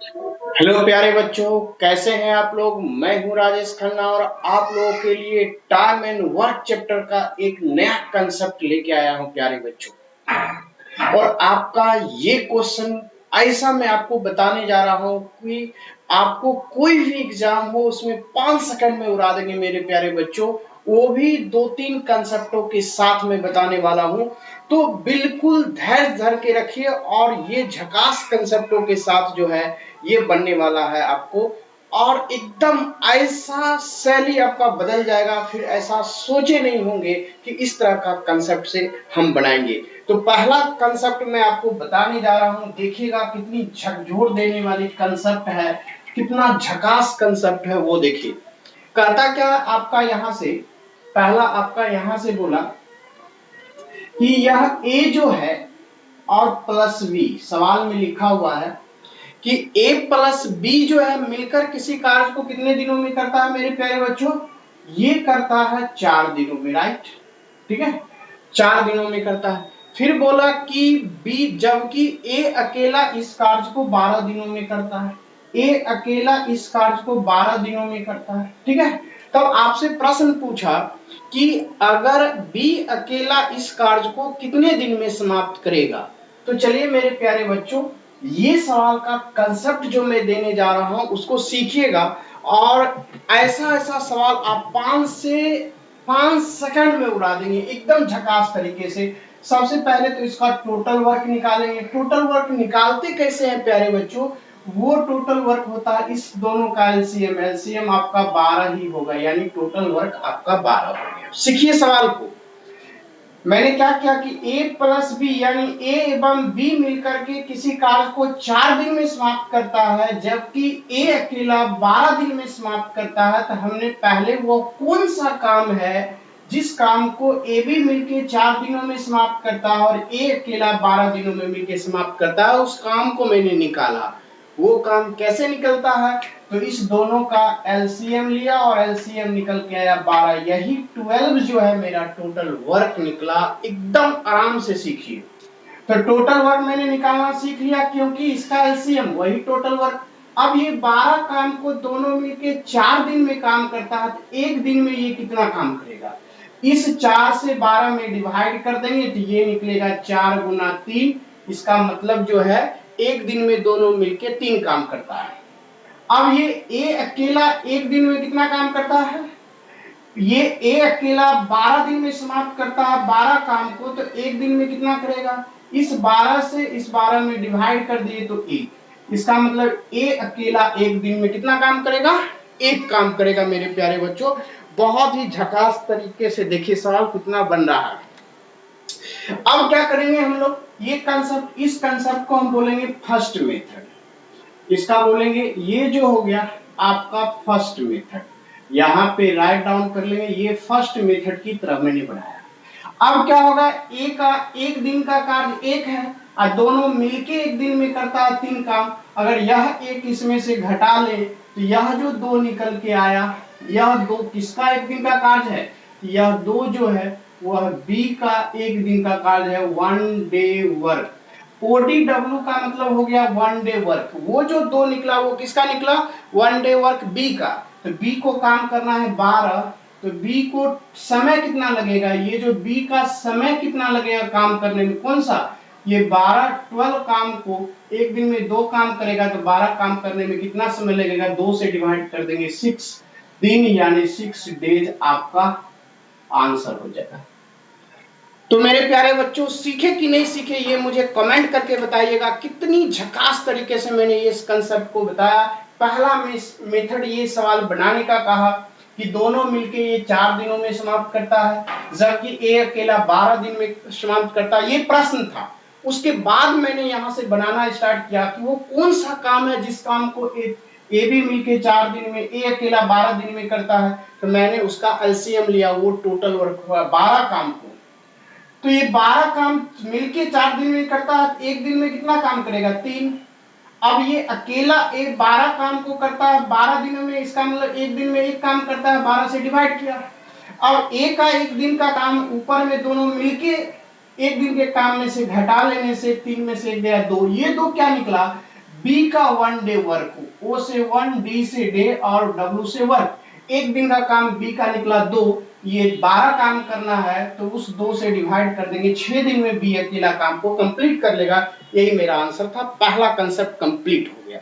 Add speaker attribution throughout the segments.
Speaker 1: Hello प्यारे बच्चों, कैसे हैं आप लोग। मैं हूं राजेश खन्ना और आप लोगों के लिए टाइम एंड वर्क चैप्टर का एक नया कंसेप्ट लेके आया हूं प्यारे बच्चों। और आपका ये क्वेश्चन ऐसा मैं आपको बताने जा रहा हूं कि आपको कोई भी एग्जाम हो उसमें 5 सेकंड में उड़ा देंगे मेरे प्यारे बच्चों। वो भी 2-3 कंसेप्टों के साथ में बताने वाला हूं। तो बिल्कुल धैर्य धर के रखिए और ये झकास कंसेप्टों के साथ जो है ये बनने वाला है आपको। और एकदम ऐसा शैली आपका बदल जाएगा, फिर ऐसा सोचे नहीं होंगे कि इस तरह का कंसेप्ट से हम बनाएंगे। तो पहला कंसेप्ट मैं आपको बताने जा रहा हूं, देखिएगा कितनी झकझोर देने वाली कंसेप्ट है, कितना झकास कंसेप्ट है वो देखिए। कहता क्या आपका यहां से, पहला आपका यहां से बोला कि यह ए जो है और प्लस बी, सवाल में लिखा हुआ है कि ए प्लस बी जो है मिलकर किसी कार्य को कितने दिनों में करता है मेरे प्यारे बच्चों। ये करता है 4 दिनों में, राइट। ठीक है, 4 दिनों में करता है। फिर बोला कि बी, जबकि ए अकेला इस कार्य को 12 दिनों में करता है। ए अकेला इस कार्य को 12 दिनों में करता है। ठीक है, तब आपसे प्रश्न पूछा कि अगर बी अकेला इस कार्य को कितने दिन में समाप्त करेगा। तो चलिए मेरे प्यारे बच्चों, ये सवाल का कंसेप्ट जो मैं देने जा रहा हूं उसको सीखिएगा। और ऐसा ऐसा सवाल आप 5 सेकंड में उड़ा देंगे एकदम झकास तरीके से। सबसे पहले तो इसका टोटल वर्क निकालेंगे। टोटल वर्क निकालते कैसे हैं प्यारे बच्चों, वो टोटल वर्क होता है इस दोनों का एलसीएम। एलसीएम आपका 12 ही होगा, यानी टोटल वर्क आपका 12 हो गया। सीखिए सवाल को। मैंने क्या किया कि ए प्लस बी यानी ए एवं बी मिलकर के किसी कार्य को 4 दिन में समाप्त करता है, जबकि ए अकेला 12 दिन में समाप्त करता है। तो हमने पहले वो कौन सा काम है जिस काम को ए बी मिलकर 4 दिनों में समाप्त करता है और ए अकेला 12 दिनों में मिलकर समाप्त करता है, उस काम को मैंने निकाला। वो काम कैसे निकलता है, तो इस दोनों का एलसीएम लिया और एलसीएम निकल के आया 12, यही 12 जो है मेरा टोटल वर्क निकला। एकदम आराम से सीखिए। तो टोटल वर्क मैंने निकालना सीख लिया क्योंकि इसका एलसीएम वही टोटल वर्क। अब ये 12 काम को दोनों मिलके 4 दिन में काम करता है, तो एक दिन में ये कितना काम करेगा। इस 4 से 12 में डिवाइड कर देंगे तो ये निकलेगा 4 गुना 3। इसका मतलब जो है एक दिन में दोनों मिलके 3 काम करता है। अब ये ए अकेला एक दिन में कितना काम करता है, ये ए अकेला 12 दिन में समाप्त करता है 12 काम को, तो एक दिन में कितना करेगा। इस 12 से इस 12 में डिवाइड कर दिए तो 1। इसका मतलब ए अकेला एक दिन में कितना काम करेगा, एक काम करेगा मेरे प्यारे बच्चों। बहुत ही झकास तरीके से देखिए सवाल कितना बन रहा है। अब क्या करेंगे हम लोग, ये कंसेप्ट, इस कंसेप्ट को हम बोलेंगे फर्स्ट मेथड। इसका बोलेंगे ये जो हो गया आपका फर्स्ट मेथड, यहां पे राइट डाउन कर लेंगे। ये फर्स्ट मेथड की तरह मैंने बनाया। अब क्या होगा, ए का एक दिन का कार्य एक है और दोनों मिलके एक दिन में करता है 3 काम। अगर यह एक इसमें से घटा ले तो यह जो 2 निकल के आया, यह 2 किसका एक दिन का कार्य है, यह 2 जो है वह बी का एक दिन का कार्य है, 1 डे वर्क। ODW का मतलब हो गया 1 डे वर्क। वो जो 2 निकला वो किसका निकला, 1 डे वर्क बी का। तो बी को काम करना है 12, तो बी को समय कितना लगेगा, ये जो बी का समय कितना लगेगा काम करने में, कौन सा, ये 12 काम को एक दिन में 2 काम करेगा, तो 12 काम करने में कितना समय लगेगा, 2 से डिवाइड कर देंगे 6 दिन, यानी 6 डेज आपका आंसर हो जाएगा। तो मेरे प्यारे बच्चों, सीखे कि नहीं सीखे ये मुझे कमेंट करके बताइएगा। कितनी झकास तरीके से मैंने ये इस कंसेप्ट को बताया। पहला मेथड ये सवाल बनाने का कहा कि दोनों मिलके ये 4 दिनों में समाप्त करता है, जबकि ए अकेला 12 दिन में समाप्त करता है, ये प्रश्न था। उसके बाद मैंने यहां से बनाना स्टार्ट किया कि वो कौन सा काम है जिस काम को ए भी मिलके 4 दिन में, ए अकेला 12 दिन में करता है। तो मैंने उसका एलसीएम लिया, वो टोटल वर्क हुआ 12 काम को। तो ये 12 काम मिलके 4 दिन में करता है, एक दिन में कितना काम करेगा, 3। अब ये अकेला एक 12 काम को करता है 12 दिनों में, इसका मतलब एक दिन में एक काम करता है, 12 से डिवाइड किया। अब ए का एक दिन का काम ऊपर में दोनों मिलके एक दिन के काम में से घटा लेने से 3 में से 1 गया 2, ये 2 क्या निकला, बी का 1 डे वर्क, ओ से 1, डी से डे और डब्ल्यू से वर्क। एक दिन का काम बी का निकला 2, ये 12 काम करना है तो उस 2 से डिवाइड कर देंगे, 6 दिन में बी अकेला काम को कंप्लीट कर लेगा। यही मेरा आंसर था, पहला कंसेप्ट कंप्लीट हो गया।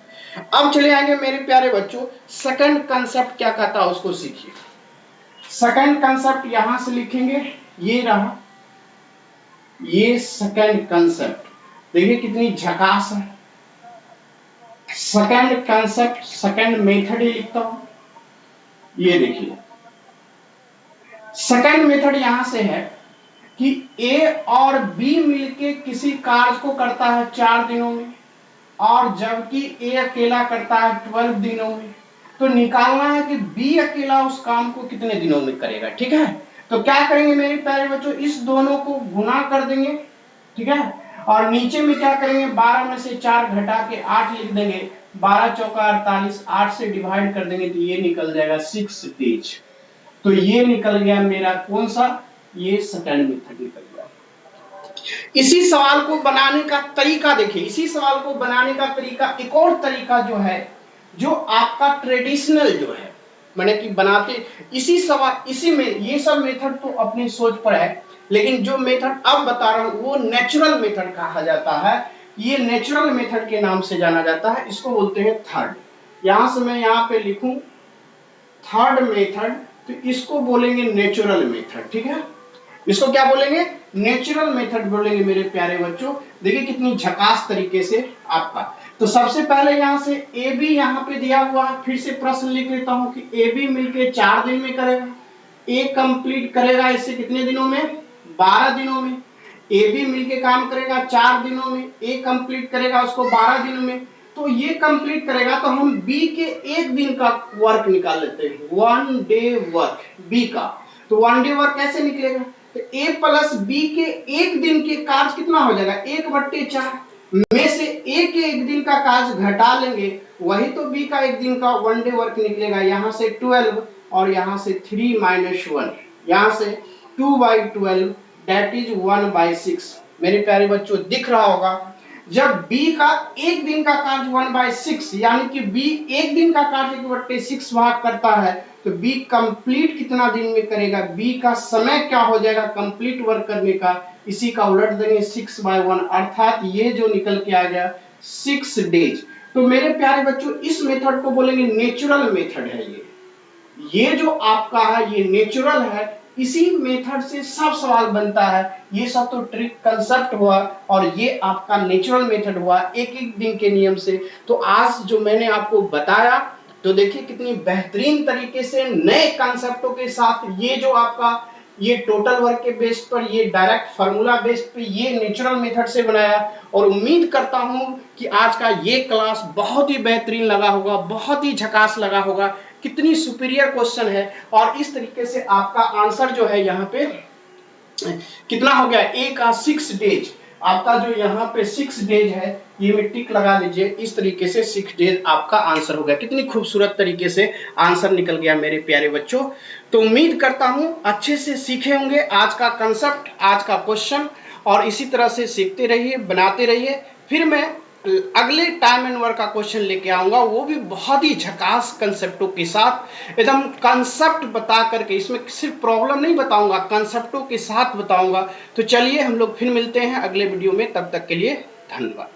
Speaker 1: अब चले आएंगे मेरे प्यारे बच्चों, सेकंड कंसेप्ट क्या कहता है उसको सीखिए। सेकंड कंसेप्ट यहां से लिखेंगे, ये रहा ये सेकंड कंसेप्ट, देखिए कितनी झकास है। सेकंड कंसेप्ट, सेकंड मेथड ही लिखता हूं, ये देखिए सेकंड मेथड यहां से है कि ए और बी मिलके किसी कार्य को करता है 4 दिनों में, और जबकि ए अकेला करता है 12 दिनों में। तो निकालना है कि बी अकेला उस काम को कितने दिनों में करेगा। ठीक है, तो क्या करेंगे मेरे प्यारे बच्चों, इस दोनों को गुना कर देंगे। ठीक है, और नीचे में क्या करेंगे, 12 में से 4 घटा के 8 लिख देंगे, 12 चौका 48, 8 से डिवाइड कर देंगे तो ये निकल जाएगा 6 डेज। तो ये निकल गया मेरा कौन सा, ये सेकंड मेथड निकल गया। इसी सवाल को बनाने का तरीका देखिए, इसी सवाल को बनाने का तरीका, एक और तरीका जो है, जो आपका ट्रेडिशनल जो है, मैंने कि बनाते इसी सवाल, इसी में ये सब मेथड तो अपनी सोच पर है, लेकिन जो मेथड अब बता रहा हूं वो नेचुरल मेथड कहा जाता है। ये नेचुरल मेथड के नाम से जाना जाता है, इसको बोलते हैं थर्ड। यहां से मैं यहां पे लिखूं थर्ड मेथड, तो इसको बोलेंगे नेचुरल मेथड। ठीक है, इसको क्या बोलेंगे, नेचुरल मेथड बोलेंगे मेरे प्यारे बच्चों। देखिए कितनी झकास तरीके से आपका। तो सबसे पहले यहां से ए बी यहां पे दिया हुआ है, फिर से प्रश्न लिख लेता हूं कि ए बी मिलके 4 दिन में करेगा, ए कंप्लीट करेगा इससे कितने दिनों में, 12 दिनों में। ए बी मिलके काम करेगा 4 दिनों में, ए कंप्लीट करेगा उसको 12 दिनों में। तो ये कंप्लीट करेगा तो हम बी के 1 दिन का वर्क निकाल लेते हैं, 1 डे वर्क बी का। तो 1 डे वर्क कैसे निकलेगा, तो ए प्लस बी के 1 दिन के कार्य कितना हो जाएगा, 1/4 में से ए के 1 दिन का कार्य घटा लेंगे, वही तो बी का 1 दिन का 1 डे वर्क निकलेगा। यहां से 12 और यहां से 3 - 1, यहां से 2/12 दैट इज 1/6। मेरे प्यारे बच्चों दिख रहा होगा, जब b का 1 दिन का कार्य 1/6, यानी कि b 1 दिन का कार्य 1/6 भाग करता है, तो b कंप्लीट कितना दिन में करेगा, b का समय क्या हो जाएगा कंप्लीट वर्क करने का, इसी का उलट देंगे 6/1, अर्थात ये जो निकल के आ गया 6 डेज। तो मेरे प्यारे बच्चों इस मेथड को बोलेंगे नेचुरल मेथड है। ये जो आपका है ये नेचुरल है, इसी मेथड से सब सवाल बनता है। ये सब तो ट्रिक कंसेप्ट हुआ और ये आपका नेचुरल मेथड हुआ, एक एक दिन के नियम से। तो आज जो मैंने आपको बताया, तो देखिए कितनी बेहतरीन तरीके से नए कंसेप्टों के साथ, ये जो आपका ये टोटल वर्क के बेस पर, ये डायरेक्ट फार्मूला बेस पे, ये नेचुरल मेथड से बनाया। और उम्मीद करता हूं कि आज का ये क्लास बहुत ही बेहतरीन लगा होगा, बहुत ही झकास लगा होगा। कितनी सुपीरियर क्वेश्चन है, और इस तरीके से आपका आंसर जो है यहाँ पे कितना हो गया, ए का 6 डेज, आपका जो यहाँ पे 6 डेज है, ये में टिक लगा लीजिए। इस तरीके से 6 डेज आपका आंसर हो गया। कितनी खूबसूरत तरीके से आंसर निकल गया मेरे प्यारे बच्चों। तो उम्मीद करता हूं अच्छे से सीखे होंगे आज का कंसेप्ट, आज का क्वेश्चन, और इसी तरह से सीखते रहिए, बनाते रहिए। फिर मैं अगले टाइम एंड वर्क का क्वेश्चन लेके आऊंगा, वो भी बहुत ही झकास कंसेप्टों के साथ, एकदम कंसेप्ट बता करके, इसमें सिर्फ प्रॉब्लम नहीं बताऊंगा, कंसेप्टों के साथ बताऊंगा। तो चलिए हम लोग फिर मिलते हैं अगले वीडियो में, तब तक के लिए धन्यवाद।